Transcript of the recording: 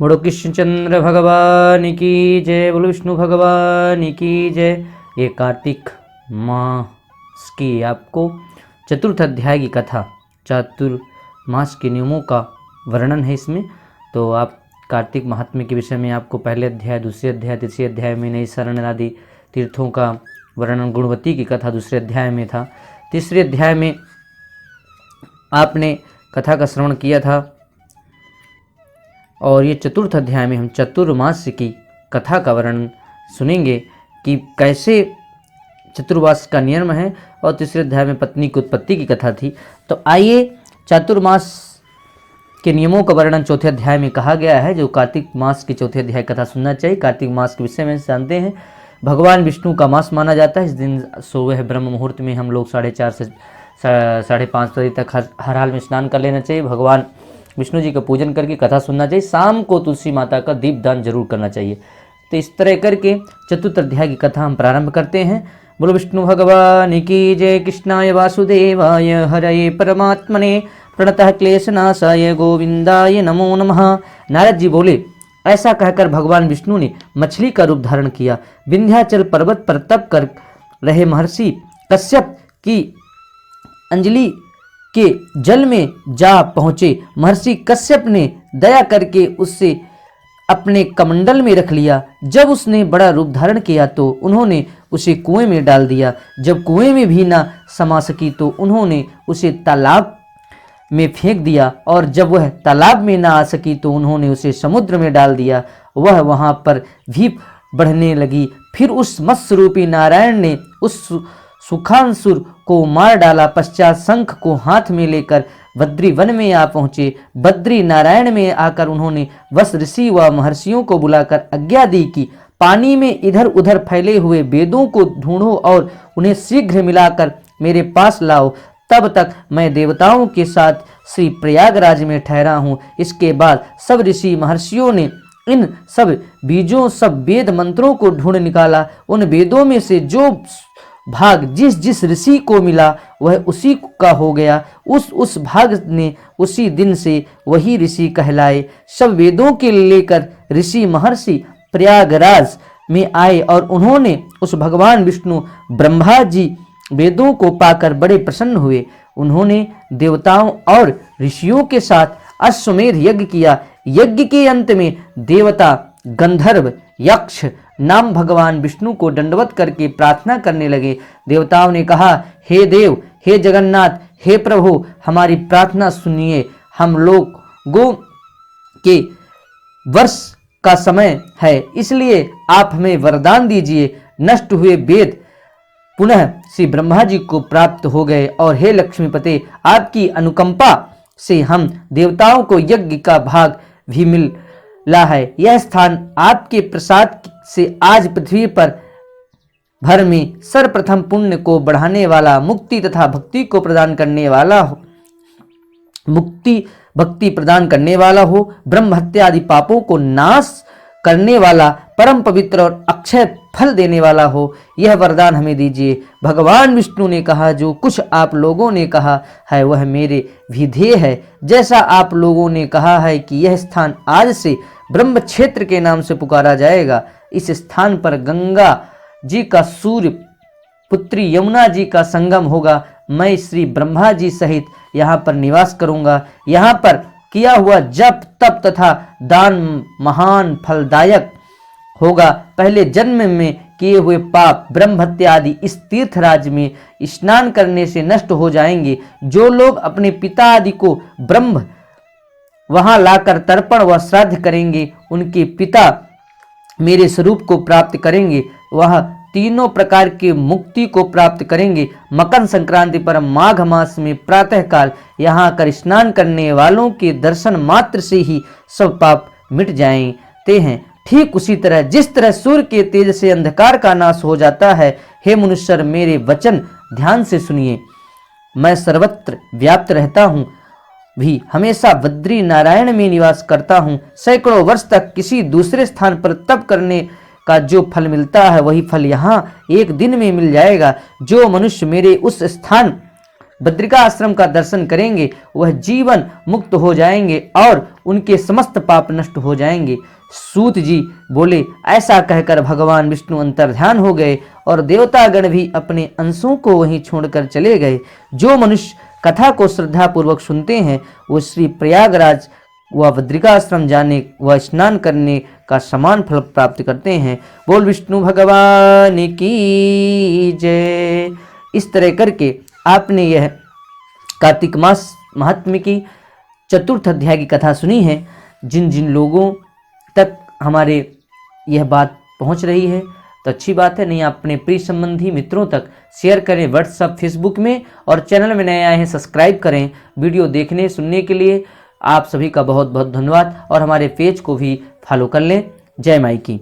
बोलो कृष्णचंद्र भगवान की जय, बोलो विष्णु भगवान की जय। ये कार्तिक मास की आपको चतुर्थ अध्याय की कथा, चातुर्मास के नियमों का वर्णन है इसमें। तो आप कार्तिक महात्म्य के विषय में आपको पहले अध्याय, दूसरे अध्याय, तीसरे अध्याय में नई शरण आदि तीर्थों का वर्णन, गुणवती की कथा दूसरे अध्याय में था। तीसरे अध्याय में आपने कथा का श्रवण किया था और ये चतुर्थ अध्याय में हम चतुर्मास की कथा का वर्णन सुनेंगे कि कैसे चतुर्मास का नियम है। और तीसरे अध्याय में पत्नी की उत्पत्ति की कथा थी। तो आइए चातुर्मास के नियमों का वर्णन चौथे अध्याय में कहा गया है, जो कार्तिक मास की चौथे अध्याय कथा सुनना चाहिए। कार्तिक मास के विषय में जानते हैं, भगवान विष्णु का मास माना जाता है। इस दिन सुबह ब्रह्म मुहूर्त में हम लोग 4:30 से 5:30 बजे तक हर हाल में स्नान कर लेना चाहिए। भगवान विष्णु जी का पूजन करके कथा सुनना चाहिए। शाम को तुलसी माता का दीपदान जरूर करना चाहिए। तो इस तरह करके चतुर्थ अध्याय की कथा हम प्रारंभ करते हैं। बोलो विष्णु भगवान की जय। कृष्णाय वासुदेवाय हरये परमात्मने प्रणतः क्लेशनाशाय गोविंदाय नमो नमः। नारद जी बोले, ऐसा कहकर भगवान विष्णु ने मछली का रूप धारण किया। विंध्याचल पर्वत पर तप कर रहे महर्षि कश्यप की अंजलि के जल में जा पहुंचे। महर्षि कश्यप ने दया करके उससे अपने कमंडल में रख लिया। जब उसने बड़ा रूप धारण किया तो उन्होंने उसे कुएं में डाल दिया। जब कुएं में भी ना समा सकी तो उन्होंने उसे तालाब में फेंक दिया, और जब वह तालाब में ना आ सकी तो उन्होंने उसे समुद्र में डाल दिया। वह वहां पर भी बढ़ने लगी। फिर उस मत्स्य रूपी नारायण ने उस सुखांसुर को मार डाला। पश्चात शंख को हाथ में लेकर बद्री वन में आ पहुंचे। बद्री नारायण में आकर उन्होंने वस ऋषि व महर्षियों को बुलाकर आज्ञा दी कि पानी में इधर उधर फैले हुए वेदों को ढूंढो और उन्हें शीघ्र मिलाकर मेरे पास लाओ। तब तक मैं देवताओं के साथ श्री प्रयागराज में ठहरा हूँ। इसके बाद सब ऋषि महर्षियों ने इन सब बीजों, सब वेद मंत्रों को ढूंढ निकाला। उन वेदों में से जो भाग जिस जिस ऋषि को मिला वह उसी का हो गया। उस भाग ने उसी दिन से वही ऋषि कहलाए। सब वेदों के लेकर ऋषि महर्षि प्रयागराज में आए और उन्होंने उस भगवान विष्णु ब्रह्मा जी वेदों को पाकर बड़े प्रसन्न हुए। उन्होंने देवताओं और ऋषियों के साथ अश्वमेध यज्ञ किया। यज्ञ के अंत में देवता, गंधर्व, यक्ष नाम भगवान विष्णु को दंडवत करके प्रार्थना करने लगे। देवताओं ने कहा, हे देव, हे जगन्नाथ, हे प्रभु, हमारी प्रार्थना सुनिए। हम लोगों के वर्ष का समय है, इसलिए आप हमें वरदान दीजिए। नष्ट हुए वेद पुनः श्री ब्रह्मा जी को प्राप्त हो गए। और हे लक्ष्मीपते, आपकी अनुकंपा से हम देवताओं को यज्ञ का भाग भी मिला है। यह स्थान आपके प्रसाद से आज पृथ्वी पर भर में सर्वप्रथम पुण्य को बढ़ाने वाला, मुक्ति तथा भक्ति को प्रदान करने वाला हो, मुक्ति भक्ति प्रदान करने वाला हो, ब्रह्म हत्या आदि पापों को नाश करने वाला, परम पवित्र और अक्षय फल देने वाला हो। यह वरदान हमें दीजिए। भगवान विष्णु ने कहा, जो कुछ आप लोगों ने कहा है वह मेरे विधेय है। जैसा आप लोगों ने कहा है कि यह स्थान आज से ब्रह्म क्षेत्र के नाम से पुकारा जाएगा। इस स्थान पर गंगा जी का सूर्य पुत्री यमुना जी का संगम होगा। मैं श्री ब्रह्मा जी सहित यहाँ पर निवास करूंगा। यहाँ पर किया हुआ जप, तप तथा दान महान फलदायक होगा। पहले जन्म में किए हुए पाप, ब्रह्म हत्या आदि इस तीर्थराज में स्नान करने से नष्ट हो जाएंगे। जो लोग अपने पिता आदि को ब्रह्म वहां लाकर तर्पण व श्राद्ध करेंगे, उनके पिता मेरे स्वरूप को प्राप्त करेंगे। वह तीनों प्रकार की मुक्ति को प्राप्त करेंगे। मकर संक्रांति पर माघ मास में प्रातःकाल यहाँ आकर स्नान करने वालों के दर्शन मात्र से ही सब पाप मिट जाते हैं। ठीक उसी तरह जिस तरह सूर्य के तेज से अंधकार का नाश हो जाता है। हे मनुष्य, मेरे वचन ध्यान से सुनिए। मैं सर्वत्र व्याप्त रहता हूँ, भी हमेशा बद्री नारायण में निवास करता हूँ। सैकड़ों वर्ष तक किसी दूसरे स्थान पर तप करने का जो फल मिलता है वही फल यहाँ एक दिन में मिल जाएगा। जो मनुष्य मेरे उस स्थान बद्रिका आश्रम का दर्शन करेंगे वह जीवन मुक्त हो जाएंगे और उनके समस्त पाप नष्ट हो जाएंगे। सूत जी बोले, ऐसा कहकर भगवान विष्णु अंतर्ध्यान हो गए और देवतागण भी अपने अंशों को वहीं छोड़कर चले गए। जो मनुष्य कथा को श्रद्धा पूर्वक सुनते हैं वो श्री प्रयागराज व बद्रिका आश्रम जाने व स्नान करने का समान फल प्राप्त करते हैं। बोल विष्णु भगवान की जय। इस तरह करके आपने यह कार्तिक मास महात्म्य की चतुर्थ अध्याय की कथा सुनी है। जिन जिन लोगों तक हमारे यह बात पहुंच रही है तो अच्छी बात है, नहीं अपने प्रिय संबंधी मित्रों तक शेयर करें व्हाट्सएप फेसबुक में, और चैनल में नए आए हैं सब्सक्राइब करें। वीडियो देखने सुनने के लिए आप सभी का बहुत बहुत धन्यवाद और हमारे पेज को भी फॉलो कर लें। जय माई की।